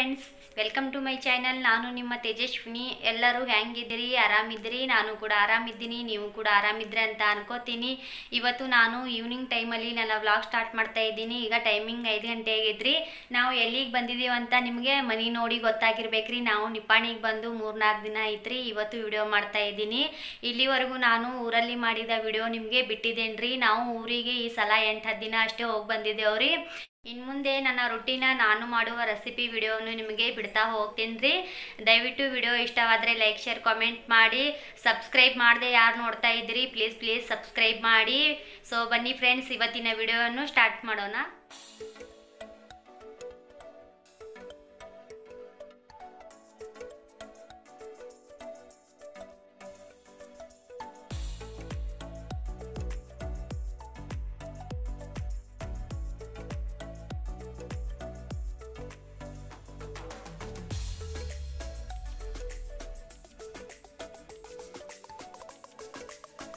Friends, welcome to my channel. ನಾನು ನಿಮ್ಮ ತೇಜಸ್ವಿನಿ. ಎಲ್ಲರೂ ಹೆಂಗಿದ್ದೀರಿ? ಆರಾಮಿದ್ದೀರಿ? ನಾನು ಕೂಡ ಆರಾಮಿದ್ದೀನಿ, ನೀವು ಕೂಡ ಆರಾಮಿದ್ರೆ ಅಂತ ಅನ್ಕೋತೀನಿ. ಇವತ್ತು ನಾನು ಈವ್ನಿಂಗ್ ಟೈಮಲ್ಲಿ ನನ್ನ ವ್ಲಾಗ್ ಸ್ಟಾರ್ಟ್ ಮಾಡ್ತಾ ಇದ್ದೀನಿ. ಈಗ ಟೈಮಿಂಗ್ 5 ಗಂಟೆ ಆಗಿದ್ರಿ. ನಾವು ಎಲ್ಲಿಗೆ ಬಂದಿದ್ದೀವಿ ಅಂತ ನಿಮಗೆ ಮನೆ ನೋಡಿ ಗೊತ್ತಾಗಿರ್ಬೇಕ್ರಿ. ನಾವು ನಿಪ್ಪಾಣಿಗೆ ಬಂದು 3-4 ದಿನ ಐತ್ರಿ. ಇವತ್ತು ವಿಡಿಯೋ ಮಾಡ್ತಾ ಇದ್ದೀನಿ. ಇಲ್ಲಿವರೆಗೂ ನಾನು ಊರಲ್ಲಿ ಮಾಡಿದ ವಿಡಿಯೋ ನಿಮಗೆ ಬಿಟ್ಟಿದ್ದೇನ್ರಿ. ನಾವು ಊರಿಗೆ ಈ ಸಲ 8-10 ದಿನ ಅಷ್ಟೇ ಹೋಗಿ ಬಂದಿದ್ದೇವ್ರಿ. ಇನ್ನು ಮುಂದೆ ನನ್ನ ರೊಟ್ಟಿನ ನಾನು ಮಾಡುವ ರೆಸಿಪಿ ವಿಡಿಯೋವನ್ನು ನಿಮಗೆ ಬಿಡ್ತಾ ಹೋಗ್ತೀನಿ ರೀ. ದಯವಿಟ್ಟು ವಿಡಿಯೋ ಇಷ್ಟವಾದರೆ ಲೈಕ್, ಶೇರ್, ಕಾಮೆಂಟ್ ಮಾಡಿ. ಸಬ್ಸ್ಕ್ರೈಬ್ ಮಾಡದೆ ಯಾರು ನೋಡ್ತಾ ಇದ್ದೀರಿ ಪ್ಲೀಸ್ ಸಬ್ಸ್ಕ್ರೈಬ್ ಮಾಡಿ. ಸೊ ಬನ್ನಿ ಫ್ರೆಂಡ್ಸ್, ಇವತ್ತಿನ ವಿಡಿಯೋವನ್ನು ಸ್ಟಾರ್ಟ್ ಮಾಡೋಣ.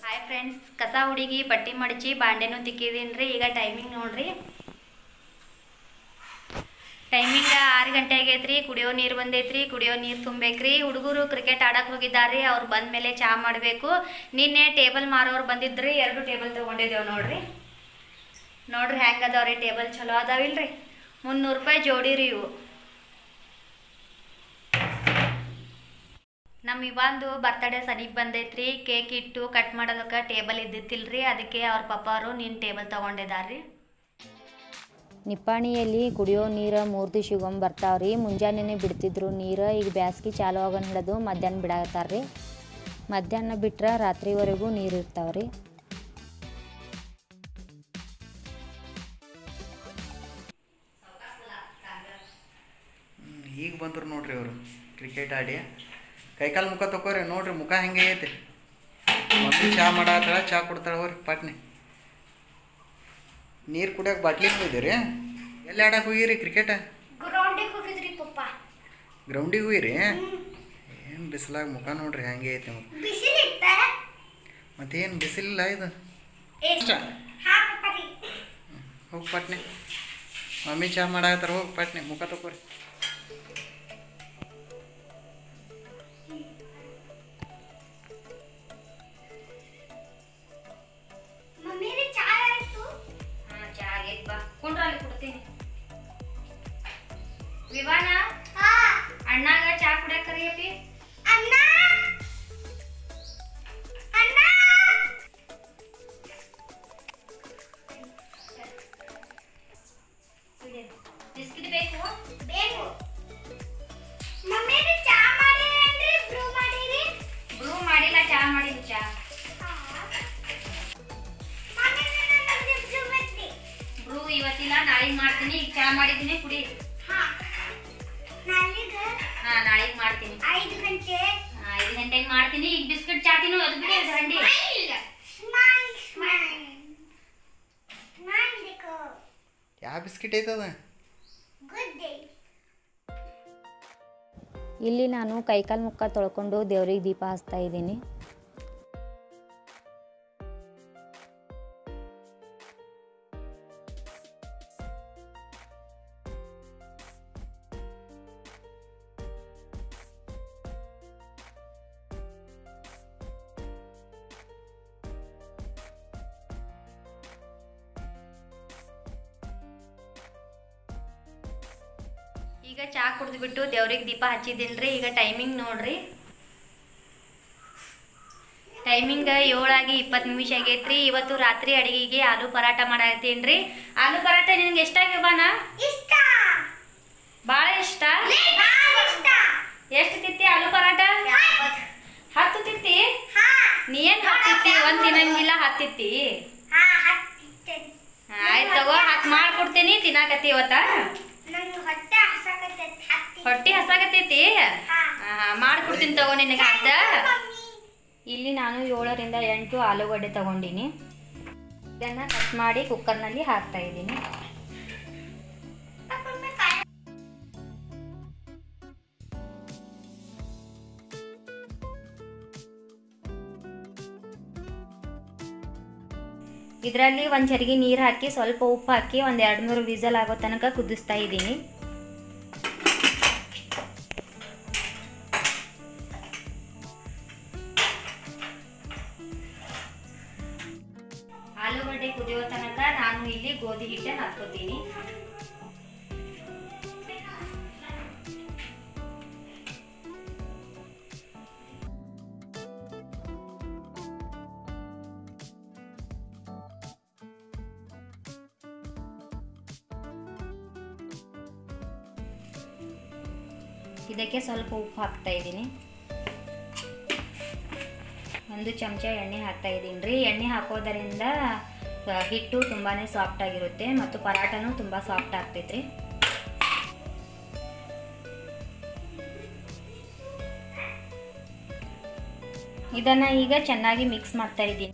ಹಾಯ್ ಫ್ರೆಂಡ್ಸ್, ಕಸ ಹುಡುಗಿ ಬಟ್ಟೆ ಮಡಚಿ ಬಾಂಡೆನೂ ತಿಕ್ಕಿದೀನಿ ರೀ. ಈಗ ಟೈಮಿಂಗ್ ನೋಡ್ರಿ, ಟೈಮಿಂಗ್ 6 ಗಂಟೆ ಆಗೈತ್ರಿ. ಕುಡಿಯೋ ನೀರು ಬಂದೈತ್ರಿ, ಕುಡಿಯೋ ನೀರು ತುಂಬೇಕ್ರಿ. ಹುಡುಗರು ಕ್ರಿಕೆಟ್ ಆಡಕ್ಕೆ ಹೋಗಿದ್ದಾರೆ. ಅವ್ರು ಬಂದ ಮೇಲೆ ಚಹಾ ಮಾಡಬೇಕು. ನಿನ್ನೆ ಟೇಬಲ್ ಮಾರೋರು ಬಂದಿದ್ರಿ, 2 ಟೇಬಲ್ ತೊಗೊಂಡಿದ್ದೇವೆ ನೋಡ್ರಿ. ನೋಡ್ರಿ ಹೆಂಗೆ ಅದಾವ್ರಿ ಟೇಬಲ್, ಚಲೋ ಅದಾವಿಲ್ರಿ. 300 ರೂಪಾಯಿ ಜೋಡಿ ರೀ ಇವು. ನಮ್ಮ ಇವಂದು ಬರ್ತಡೇ ಸನಿಗೆ ಬಂದೈತ್ರಿ. ಕೇಕ್ ಇಟ್ಟು ಕಟ್ ಮಾಡೋದಕ್ಕೆ ಟೇಬಲ್ ಇದ್ದಿತ್ತಿಲ್ರಿ. ಅದಕ್ಕೆ ಅವ್ರ ಪಪ್ಪಾರು ನೀನು ಟೇಬಲ್ ತೊಗೊಂಡಿದ್ದಾರ್ರಿ. ನಿಪ್ಪಾಣಿಯಲ್ಲಿ ಕುಡಿಯೋ ನೀರು 3 ದಿವ್ಸಗೊಮ್ಮೆ ಬರ್ತಾವ್ರಿ. ಮುಂಜಾನೆ ಬಿಡ್ತಿದ್ರು ನೀರು. ಈಗ ಬ್ಯಾಸ್ಗೆ ಚಾಲು ಆಗೋನ್ ಹಿಡಿದು ಮಧ್ಯಾಹ್ನ ಬಿಡಾಕತ್ತಾರ್ರಿ. ಮಧ್ಯಾಹ್ನ ಬಿಟ್ರೆ ರಾತ್ರಿವರೆಗೂ ನೀರು ಇರ್ತಾವ್ರಿ. ಈಗ ಬಂದ್ರು ನೋಡ್ರಿ ಅವರು ಕ್ರಿಕೆಟ್ ಆಡಿ. ಕೈಕಾಲು ಮುಖ ತಗೋರಿ. ನೋಡ್ರಿ ಮುಖ ಹೆಂಗೆ ಐತಿ. ಮಮ್ಮಿ ಚಹಾ ಮಾಡತ್ತಾಳ, ಚಹಾ ಕೊಡ್ತಾಳೆ. ಹೋರಿ ಪಾಟ್ನೆ ನೀರು ಕುಡಿಯೋಕೆ ಬಾಟ್ಲಿ ಹೋಗಿದ್ದೀರಿ. ಎಲ್ಲಿ ಆಡಕ್ಕೆ ಹೋಗಿರಿ ಕ್ರಿಕೆಟ್? ಗ್ರೌಂಡಿಗೆ ಹೋಗಿದ್ರಿ ಪಪ್ಪ. ಗ್ರೌಂಡಿಗೆ ಹೋಗಿರಿ? ಏನು ಬಿಸಿಲಾಗ ಮುಖ ನೋಡ್ರಿ ಹೆಂಗೆ ಐತಿ. ಮತ್ತೇನು ಬಿಸಿಲಿಲ್ಲ ಇದು. ಹೋಗಿ ಪಾಟ್ನೆ, ಮಮ್ಮಿ ಚಹಾ ಮಾಡಾಕತ್ತಾರ. ಹೋಗಿ ಪಾಟ್ನೆ ಮುಖ ತಗೋರಿ. ವಿವಾನ ಅಣ್ಣಾಗ ಚಾ ಕುಡಿಯಕ್ಕೆ ಕರಿಯಪ್ಪಿ. ಅಣ್ಣ ಅಣ್ಣ ಬಿಸ್ಕಿಟ್ ಬೇಕು? ಬೇಕು. ಮಮ್ಮಿ ಚಾ ಮಾಡಿರೇನ್ರಿ? ಬ್ರೂ ಮಾಡಿರಿ? ಬ್ರೂ ಮಾಡಿಲ್ಲ, ಚಾ ಮಾಡಿರಿ. ಚಾ ಬ್ರೂ ಇವತ್ತಿಲ್ಲ, ನಾಳೆಗೆ ಮಾಡ್ತೀನಿ. ಈಗ ಚಾ ಮಾಡಿದ್ದೀನಿ, ಕುಡಿ. ನಾಳೆಗೆ ಮಾಡ್ತೀನಿ. 5 ಗಂಟೆಗೆ ಮಾಡ್ತೀನಿ. ಈಗ ಬಿಸ್ಕಿಟ್ ಚಾ ತಿನ್ನು. ಅದು ಬಿಡಿ, ಅದು ಹಂಡಿ. ಯಾವ ಬಿಸ್ಕಿಟ್ ಐತದ? ಇಲ್ಲಿ ನಾನು ಕೈಕಾಲು ಮುಖ ತೊಳ್ಕೊಂಡು ದೇವ್ರಿಗೆ ದೀಪ ಹಚ್ತಾ ಇದ್ದೀನಿ. ಈಗ ಚಾ ಕುಡಿದ್ಬಿಟ್ಟು ದೇವ್ರಿಗೆ ದೀಪ ಹಚ್ಚಿದ್ದೀನ್ರಿ. ಈಗ ಟೈಮಿಂಗ್ ನೋಡ್ರಿ, ಟೈಮಿಂಗ್ 7:20 ಆಗೈತ್ರಿ. ಇವತ್ತು ರಾತ್ರಿ ಅಡಿಗೆಗೆ ಆಲೂ ಪರಾಟ ಮಾಡಾಕತ್ತೀನ್ರಿ. ಆಲೂ ಪರಾಟ ನಿನ್ಗೆ ಎಷ್ಟಾಗ್ಯವಾನ? ಭಾಳ ಇಷ್ಟ. ಎಷ್ಟು ತಿತ್ತಿ ಆಲೂ ಪರಾಟ? 10 ತಿತ್ತಿ? ನೀ ಏನ್ 10 ತಿತ್ತಿ? 1 ತಿನ್ನಂಗಿಲ್ಲ, 10 ತಿತ್ತಿ. ಆಯ್ತು ತಗೋ, 10 ಮಾಡ್ಕೊಡ್ತೀನಿ. ತಿನ್ನಾಕತ್ತಿ ಇವತ್ತ? ಹೊಟ್ಟೆ ಹಸಾಕತ್ತೈತಿ? ಮಾಡ್ಕೊಡ್ತೀನಿ ತಗೋ ನಿನಗೆ 10. ಇಲ್ಲಿ ನಾನು 7ರಿಂದ 8 ಆಲೂಗಡ್ಡೆ ತಗೊಂಡಿನಿ. ಇದನ್ನು ಕಟ್ ಮಾಡಿ ಕುಕ್ಕರ್ನಲ್ಲಿ ಹಾಕ್ತಾ ಇದ್ದೀನಿ. ಇದರಲ್ಲಿ ಒಂದು ಚರಿಗೆ ನೀರು ಹಾಕಿ ಸ್ವಲ್ಪ ಉಪ್ಪು ಹಾಕಿ ಒಂದು 2-3 ವಿಸಲ್ ಆಗೋ ತನಕ ಕುದಿಸ್ತಾ ಇದ್ದೀನಿ. ಗೋಧಿ ಹಿಟ್ಟನ್ನು ಹಾಕ್ಕೋತೀನಿ. ಇದಕ್ಕೆ ಸ್ವಲ್ಪ ಉಪ್ಪು ಹಾಕ್ತಾ ಇದ್ದೀನಿ. 1 ಚಮಚ ಎಣ್ಣೆ ಹಾಕ್ತಾ ಇದ್ದೀನಿ ರೀ. ಎಣ್ಣೆ ಹಾಕೋದರಿಂದ ಹಿಟ್ಟು ತುಂಬಾ ಸಾಫ್ಟ್ ಆಗಿರುತ್ತೆ ಮತ್ತು ಪರಾಟನೂ ತುಂಬ ಸಾಫ್ಟ್ ಆಗ್ತೈತ್ರಿ. ಇದನ್ನು ಈಗ ಚೆನ್ನಾಗಿ ಮಿಕ್ಸ್ ಮಾಡ್ತಾ ಇದ್ದೀನಿ.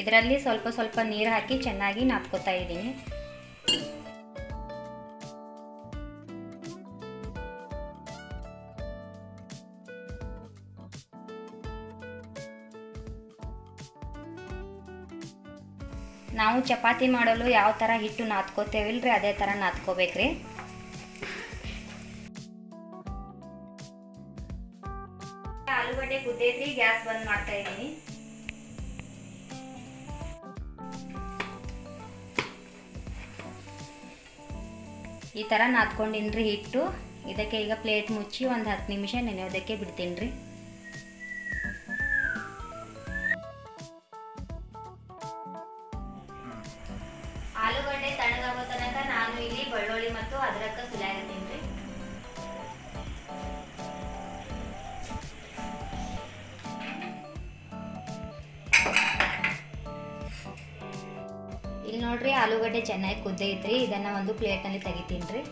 ಇದರಲ್ಲಿ ಸ್ವಲ್ಪ ಸ್ವಲ್ಪ ನೀರು ಹಾಕಿ ಚೆನ್ನಾಗಿ ನಾದ್ಕೋತಾ ಇದ್ದೀನಿ. ನಾವು ಚಪಾತಿ ಮಾಡಲು ಯಾವ ಥರ ಹಿಟ್ಟು ನಾದ್ಕೋತೇವಿಲ್ರಿ ಅದೇ ಥರ ನಾದ್ಕೋಬೇಕ್ರಿ. ಆಲೂಗಡ್ಡೆ ಕುದ್ದೈತ್ರಿ, ಗ್ಯಾಸ್ ಬಂದ್ ಮಾಡ್ತಾ ಇದ್ದೀನಿ. ಈ ಥರ ನಾದ್ಕೊಂಡಿನ್ರಿ ಹಿಟ್ಟು. ಇದಕ್ಕೆ ಈಗ ಪ್ಲೇಟ್ ಮುಚ್ಚಿ ಒಂದು 10 ನಿಮಿಷ ನೆನೆಯೋದಕ್ಕೆ ಬಿಡ್ತೀನಿ ರೀ. ಆಲೂಗಡ್ಡೆ ತಣ್ಣಗಾಗೋ ತನಕ ನಾನು ಇಲ್ಲಿ ಬೆಳ್ಳುಳ್ಳಿ ಮತ್ತು ಅದ್ರಕ್ಕ ಸುಲಿಯಾಗತ್ತೀನಿ ರೀ. ಇಲ್ಲಿ ನೋಡ್ರಿ ಆಲೂಗಡ್ಡೆ ಚೆನ್ನಾಗಿ ಕುದ್ದೈತ್ರಿ. ಇದನ್ನ ಒಂದು ಪ್ಲೇಟ್ನಲ್ಲಿ ತೆಗಿತೀನಿ ರೀ.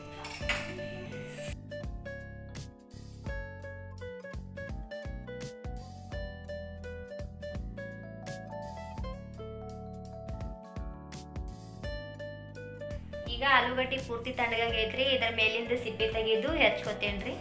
ಈಗ ಆಲೂಗಡ್ಡೆ ಪೂರ್ತಿ ತಣ್ಣಗಾಗೈತ್ರಿ. ಇದರ ಮೇಲಿಂದ ಸಿಪ್ಪೆ ತೆಗೆದು ಹೆಚ್ಕೋತೇನ್ರಿ.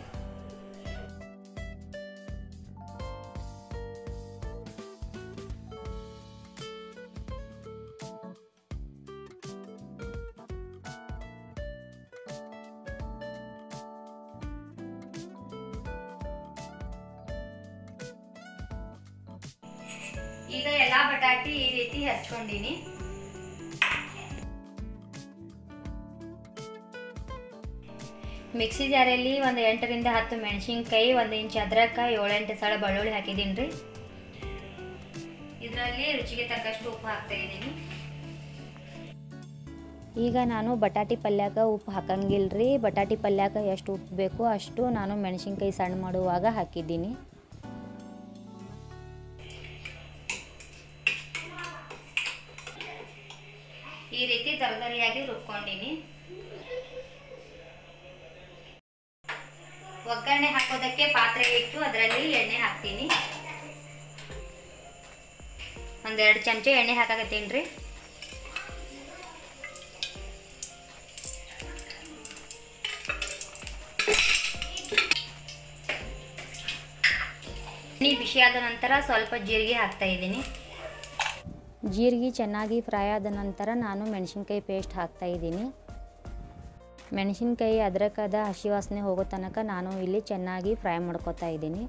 ಈಗ ಎಲ್ಲಾ ಬಟಾಟಿ ಈ ರೀತಿ ಹಚ್ಕೊಂಡಿನಿ. ಮಿಕ್ಸಿ ಜಾರಲ್ಲಿ ಒಂದು 8 ರಿಂದ 10 ಮೆಣಸಿನ್ಕಾಯಿ, 1 ಇಂಚ್ ಅದ್ರಕ, 7-8 ಸಲ ಬೆಳ್ಳುಳ್ಳಿ ಹಾಕಿದ್ದೀನಿ ರೀ. ಇದರಲ್ಲಿ ರುಚಿಗೆ ತಕ್ಕಷ್ಟು ಉಪ್ಪು ಹಾಕ್ತಾ ಇದ್ದೀನಿ. ಈಗ ನಾನು ಬಟಾಟಿ ಪಲ್ಯಾಕ ಉಪ್ಪು ಹಾಕಂಗಿಲ್ರಿ. ಬಟಾಟಿ ಪಲ್ಯಾಕ ಎಷ್ಟು ಉಪ್ಪು ಬೇಕು ಅಷ್ಟು ನಾನು ಮೆಣಸಿನ್ಕಾಯಿ ಸಣ್ಣ ಮಾಡುವಾಗ ಹಾಕಿದ್ದೀನಿ. ಈ ರೀತಿ ತರತರಿಯಾಗಿ ರುಬ್ಕೊಂಡಿನಿ. ಒಗ್ಗರಣೆ ಹಾಕೋದಕ್ಕೆ ಪಾತ್ರೆ ಇಟ್ಟು ಅದರಲ್ಲಿ ಎಣ್ಣೆ ಹಾಕ್ತೀನಿ. 1-2 ಚಮಚ ಎಣ್ಣೆ ಹಾಕಾಕತ್ತೀನಿ ರೀ. ಎಣ್ಣೆ ಬಿಸಿ ಆದ ನಂತರ ಸ್ವಲ್ಪ ಜೀರಿಗೆ ಹಾಕ್ತಾ ಇದ್ದೀನಿ. ಜೀರಿಗೆ ಚೆನ್ನಾಗಿ ಫ್ರೈ ಆದ ನಂತರ ನಾನು ಮೆಣಸಿನ್ಕಾಯಿ ಪೇಸ್ಟ್ ಹಾಕ್ತಾ ಇದ್ದೀನಿ. ಮೆಣಸಿನ್ಕಾಯಿ ಅದ್ರಕದ ಹಸಿ ವಾಸನೆ ಹೋಗೋ ತನಕ ನಾನು ಇಲ್ಲಿ ಚೆನ್ನಾಗಿ ಫ್ರೈ ಮಾಡ್ಕೊತಾ ಇದ್ದೀನಿ.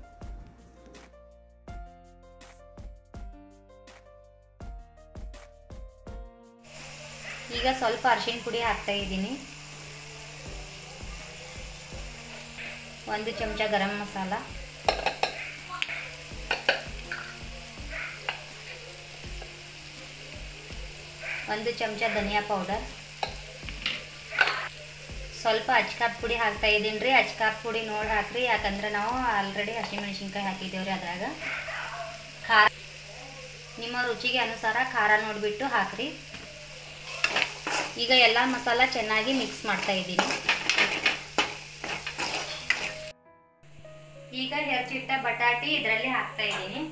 ಈಗ ಸ್ವಲ್ಪ ಅರಿಶಿನ ಪುಡಿ ಹಾಕ್ತಾ ಇದ್ದೀನಿ. 1 ಚಮಚ ಗರಂ ಮಸಾಲ, 1 ಚಮಚ ಧನಿಯಾ ಪೌಡರ್, ಸ್ವಲ್ಪ ಅಚ್ಕಾರದ ಪುಡಿ ಹಾಕ್ತಾ ಇದ್ದೀನಿ ರೀ. ಅಚ್ಕಾರದ ಪುಡಿ ನೋಡಿ ಹಾಕ್ರಿ, ಯಾಕಂದ್ರೆ ನಾವು ಆಲ್ರೆಡಿ ಹಸಿಮೆಣಸಿನ್ಕಾಯಿ ಹಾಕಿದ್ದೇವ್ರಿ. ಅದ್ರಾಗ ಖಾರ ನಿಮ್ಮ ರುಚಿಗೆ ಅನುಸಾರ ಖಾರ ನೋಡಿಬಿಟ್ಟು ಹಾಕ್ರಿ. ಈಗ ಎಲ್ಲ ಮಸಾಲ ಚೆನ್ನಾಗಿ ಮಿಕ್ಸ್ ಮಾಡ್ತಾ ಇದ್ದೀನಿ. ಈಗ ಹೆಚ್ಚಿಟ್ಟ ಬಟಾಟಿ ಇದರಲ್ಲಿ ಹಾಕ್ತಾ ಇದ್ದೀನಿ.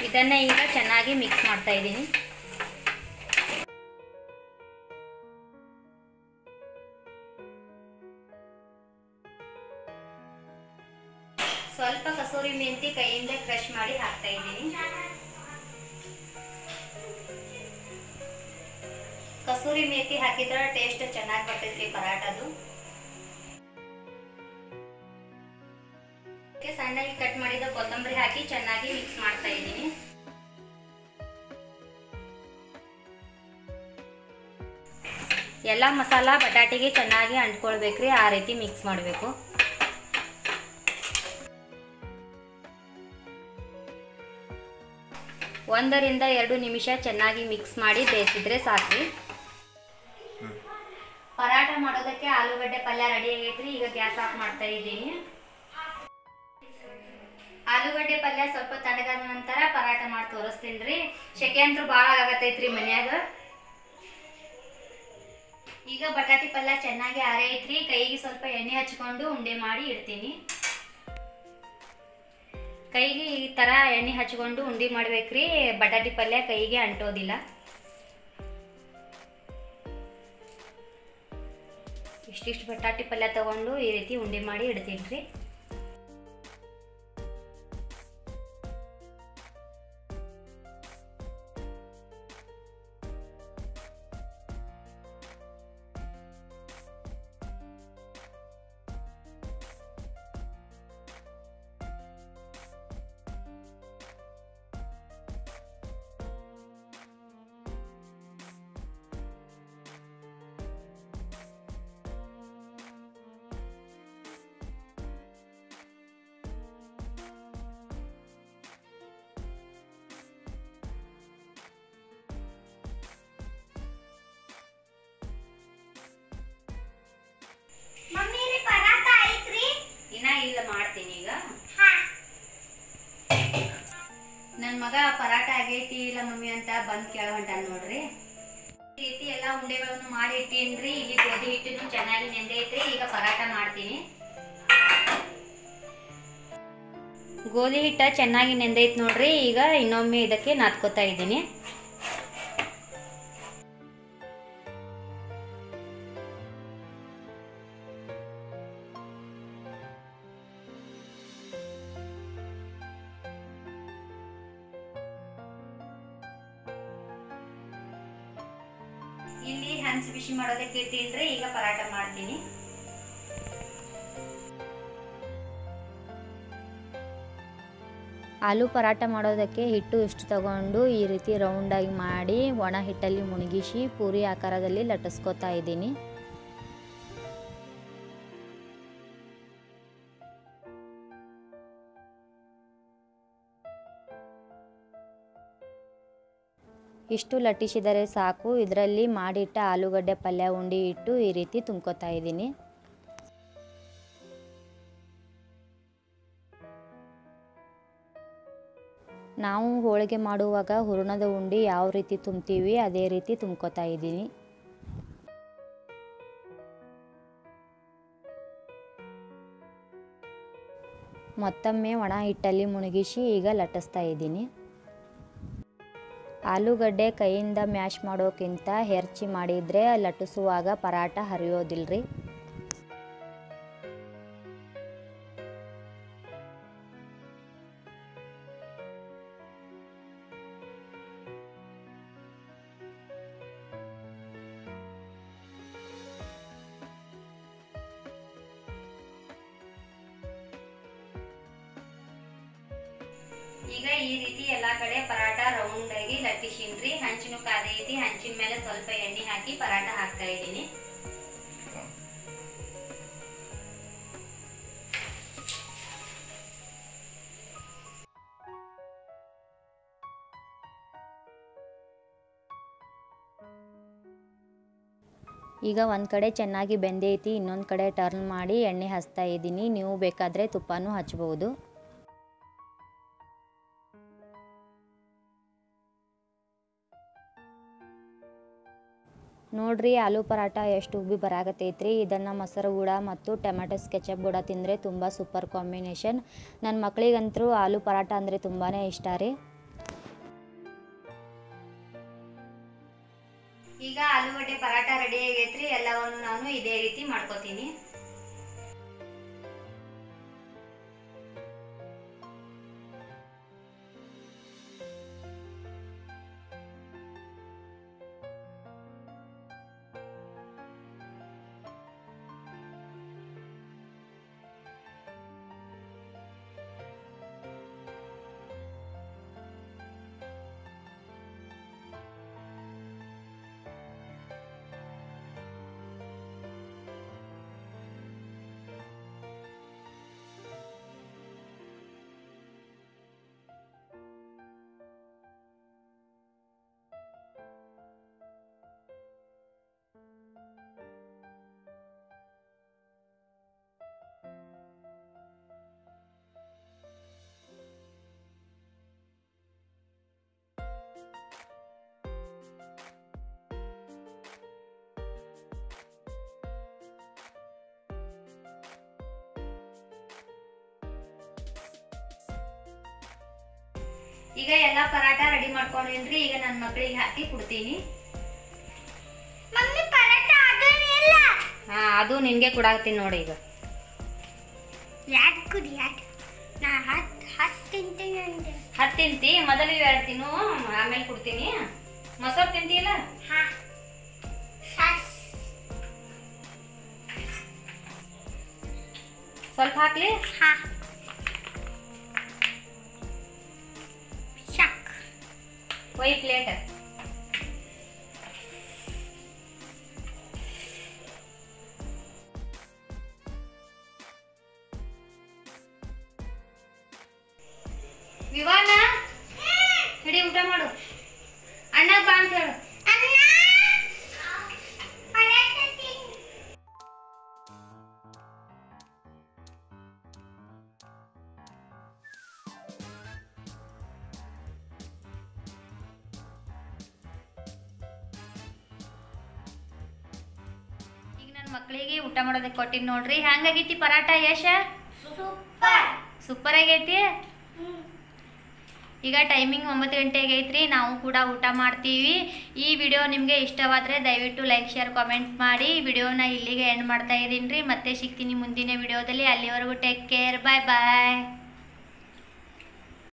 ಇದನ್ನ ಈಗ ಚೆನ್ನಾಗಿ ಮಿಕ್ಸ್ ಮಾಡ್ತಾ ಇದ್ದೀನಿ. ಸ್ವಲ್ಪ ಕಸೂರಿ ಮೆಂತಿ ಕೈಯಿಂದ ಕ್ರಶ್ ಮಾಡಿ ಹಾಕ್ತಾ ಇದ್ದೀನಿ. ಕಸೂರಿ ಮೇಥಿ ಹಾಕಿದ್ರೆ ಟೇಸ್ಟ್ ಚೆನ್ನಾಗಿ ಬರ್ತೈತ್ರಿ ಪರಾಟದು. ಸಣ್ಣಗೆ ಕಟ್ ಮಾಡಿದ ಕೊತ್ತಂಬರಿ ಹಾಕಿ ಚೆನ್ನಾಗಿ ಮಿಕ್ಸ್ ಮಾಡ್ತಾ ಇದ್ದೀನಿ. ಎಲ್ಲ ಮಸಾಲ ಬಟಾಟಿಗೆ ಚೆನ್ನಾಗಿ ಅಂಟ್ಕೊಳ್ಬೇಕ್ರಿ, ಆ ರೀತಿ ಮಿಕ್ಸ್ ಮಾಡಬೇಕು. ಒಂದರಿಂದ 2 ನಿಮಿಷ ಚೆನ್ನಾಗಿ ಮಿಕ್ಸ್ ಮಾಡಿ ಬೇಯಿಸಿದ್ರೆ ಸಾಕ್ರಿ. ಪರಾಟ ಮಾಡೋದಕ್ಕೆ ಆಲೂಗಡ್ಡೆ ಪಲ್ಯ ರೆಡಿ ಆಗೈತ್ರಿ. ಈಗ ಗ್ಯಾಸ್ ಆಫ್ ಮಾಡ್ತಾ ಇದ್ದೀನಿ. ಆಲೂಗಡ್ಡೆ ಪಲ್ಯ ಸ್ವಲ್ಪ ತಣ್ಣಗಾದ ನಂತರ ಪರಾಟ ಮಾಡಿ ತೋರಿಸ್ತೀನಿ ರೀ. ಶೆಕೆ ಅಂತೂ ಭಾಳ ಆಗತೈತ್ರಿ ಮನ್ಯಾಗ. ಈಗ ಬಟಾಟಿ ಪಲ್ಯ ಚೆನ್ನಾಗಿ ಆರೈತ್ರಿ. ಕೈಗೆ ಸ್ವಲ್ಪ ಎಣ್ಣೆ ಹಚ್ಕೊಂಡು ಉಂಡೆ ಮಾಡಿ ಇಡ್ತೀನಿ. ಕೈಗೆ ಈ ಥರ ಎಣ್ಣೆ ಹಚ್ಕೊಂಡು ಉಂಡೆ ಮಾಡ್ಬೇಕ್ರಿ. ಬಟಾಟಿ ಪಲ್ಯ ಕೈಗೆ ಅಂಟೋದಿಲ್ಲ. ಇಷ್ಟಿಷ್ಟು ಬಟಾಟಿ ಪಲ್ಯ ತಗೊಂಡು ಈ ರೀತಿ ಉಂಡೆ ಮಾಡಿ ಇಡ್ತೀನಿ ರೀ. ಇನ್ನ ಇಲ್ಲ, ಮಾಡ್ತೀನಿ ಈಗ. ನನ್ನ ಮಗ ಪರಾಟ ಆಗೈತಿ ಇಲ್ಲ ಮಮ್ಮಿ ಅಂತ ಬಂದು ಕೇಳ ಹೊಂಟಾನ ನೋಡ್ರಿ. ಈ ರೀತಿ ಎಲ್ಲ ಉಂಡೆಗಳನ್ನು ಮಾಡಿ ಇಟ್ಟೀನ್ರಿ. ಇಲ್ಲಿ ಗೋಧಿ ಹಿಟ್ಟನ್ನು ಚೆನ್ನಾಗಿ ನೆಂದೈತ್ರಿ. ಈಗ ಪರಾಟ ಮಾಡ್ತೀನಿ. ಗೋಧಿ ಹಿಟ್ಟ ಚೆನ್ನಾಗಿ ನೆಂದೈತಿ ನೋಡ್ರಿ. ಈಗ ಇನ್ನೊಮ್ಮೆ ಇದಕ್ಕೆ ನಾದ್ಕೋತಾ ಇದ್ದೀನಿ. ಇಲ್ಲಿ ಹಂಚು ಬಿಸಿ ಮಾಡೋದಕ್ಕೆ ಇಟ್ಟಿನ್ರಿ. ಈಗ ಪರಾಟ ಮಾಡ್ತೀನಿ. ಆಲೂ ಪರಾಟ ಮಾಡೋದಕ್ಕೆ ಹಿಟ್ಟು ಇಷ್ಟು ತಗೊಂಡು ಈ ರೀತಿ ರೌಂಡಾಗಿ ಮಾಡಿ ಒಣ ಹಿಟ್ಟಲ್ಲಿ ಮುಳುಗಿಸಿ ಪೂರಿ ಆಕಾರದಲ್ಲಿ ಲಟ್ಟಿಸ್ಕೊತಾ ಇದ್ದೀನಿ. ಇಷ್ಟು ಲಟ್ಟಿಸಿದರೆ ಸಾಕು. ಇದರಲ್ಲಿ ಮಾಡಿಟ್ಟ ಆಲೂಗಡ್ಡೆ ಪಲ್ಯ ಉಂಡೆ ಇಟ್ಟು ಈ ರೀತಿ ತುಂಬ್ಕೊತಾ ಇದ್ದೀನಿ. ನಾವು ಹೋಳಿಗೆ ಮಾಡುವಾಗ ಹೂರಣದ ಉಂಡೆ ಯಾವ ರೀತಿ ತುಂಬ್ತೀವಿ ಅದೇ ರೀತಿ ತುಂಬ್ಕೊತಾ ಇದ್ದೀನಿ. ಮತ್ತೊಮ್ಮೆ ಒಣ ಹಿಟ್ಟಲ್ಲಿ ಮುಳುಗಿಸಿ ಈಗ ಲಟ್ಟಿಸ್ತಾ ಇದ್ದೀನಿ. ಆಲೂಗಡ್ಡೆ ಕೈಯಿಂದ ಮ್ಯಾಶ್ ಮಾಡೋಕ್ಕಿಂತ ಹೆರ್ಚಿ ಮಾಡಿದರೆ ಲಟ್ಟಿಸುವಾಗ ಪರಾಟ ಹರಿಯೋದಿಲ್ರಿ. ಈಗ ಈ ರೀತಿ ಎಲ್ಲಾ ಕಡೆ ಪರಾಟ ರೌಂಡ್ ಆಗಿ ಲಟ್ಟಿಸಿನ್ರಿ. ಹಂಚಿನ ಕಾದೈತಿ. ಹಂಚಿನ ಮೇಲೆ ಸ್ವಲ್ಪ ಎಣ್ಣೆ ಹಾಕಿ ಪರಾಟ ಹಾಕ್ತಾ ಇದ್ದೀನಿ. ಈಗ ಒಂದು ಕಡೆ ಚೆನ್ನಾಗಿ ಬೆಂದೈತಿ, ಇನ್ನೊಂದು ಕಡೆ ಟರ್ನ್ ಮಾಡಿ ಎಣ್ಣೆ ಹಚ್ತಾ ಇದ್ದೀನಿ. ನೀವು ಬೇಕಾದರೆ ತುಪ್ಪನೂ ಹಚ್ಬೋದು. ನೋಡ್ರಿ ಆಲೂ ಪರಾಟ ಎಷ್ಟು ಉಬ್ಬಿ ಬರಾಕತ್ತೈತ್ರಿ. ಇದನ್ನು ಮೊಸರು ಕೂಡ ಮತ್ತು ಟೊಮೆಟೊ ಕೆಚಪ್ ಕೂಡ ತಿಂದರೆ ತುಂಬ ಸೂಪರ್ ಕಾಂಬಿನೇಷನ್. ನನ್ನ ಮಕ್ಕಳಿಗಂತೂ ಆಲೂ ಪರಾಟ ಅಂದರೆ ತುಂಬಾ ಇಷ್ಟ ರೀ. ಈಗ ಆಲೂಗಡ್ಡೆ ಪರಾಟ ರೆಡಿ ಆಗೈತ್ರಿ. ಎಲ್ಲವನ್ನು ನಾನು ಇದೇ ರೀತಿ ಮಾಡ್ಕೋತೀನಿ. ಈಗ ಎಲ್ಲ ಪರಾಟ ರೆಡಿ ಮಾಡ್ಕೊಂಡಿನ್ರಿ. ಈಗ ನನ್ನ ಮಕ್ಕಳಿಗೆ ಹಾಕಿ ಕೊಡ್ತೀನಿ. ಮಮ್ಮಿ ಪರಾಟ ಆಗಲಿಲ್ಲ. ಹಾ, ಅದು ನಿನಗೆ ಕೊಡಾಕ್ತೀನಿ ನೋಡಿ. ಈಗ ಯಾಕೆ ಕುಡಿ ಯಾಕೆ ನಾ ಹತ್ತು ತಿಂತೀನಿ ಅಂದೆ. 10 ತಿಂತಿ, ಮೊದಲು 2 ತಿನ್ನು, ಆಮೇಲೆ ಕೊಡ್ತೀನಿ. ಮೊಸರು ತಿಂತಿಲ್ಲ? ಹಾಂ ಸ್ವಲ್ಪ ಹಾಕ್ಲಿ. ಹಾಂ ಶಕ್ ಒಯ್ ಪ್ಲೇಟ್. ವಿವಾನ ಹಿಡಿ, ಊಟ ಮಾಡು. ಅಣ್ಣಗೆ ಬಾ ಅಂತ ಹೇಳು. ಈಗ ನನ್ನ ಮಕ್ಕಳಿಗೆ ಊಟ ಮಾಡೋದಕ್ಕೆ ಕೊಟ್ಟಿನಿ ನೋಡ್ರಿ. ಹೆಂಗಾಗೈತಿ ಪರಾಟ ಯಶ? ಸೂಪರ್ ಆಗೈತಿ. ಈಗ ಟೈಮಿಂಗ್ 9 ಗಂಟೆಗೆ ಐತ್ರಿ. ನಾವು ಕೂಡ ಊಟ ಮಾಡ್ತೀವಿ. ಈ ವಿಡಿಯೋ ನಿಮಗೆ ಇಷ್ಟವಾದರೆ ದಯವಿಟ್ಟು ಲೈಕ್, ಶೇರ್, ಕಾಮೆಂಟ್ ಮಾಡಿ. ವಿಡಿಯೋನ ಇಲ್ಲಿಗೆ ಎಂಡ್ ಮಾಡ್ತಾ ಇದ್ದೀನಿ ರೀ. ಮತ್ತೆ ಸಿಗ್ತೀನಿ ಮುಂದಿನ ವಿಡಿಯೋದಲ್ಲಿ. ಅಲ್ಲಿವರೆಗೂ ಟೇಕ್ ಕೇರ್. ಬಾಯ್ ಬಾಯ್.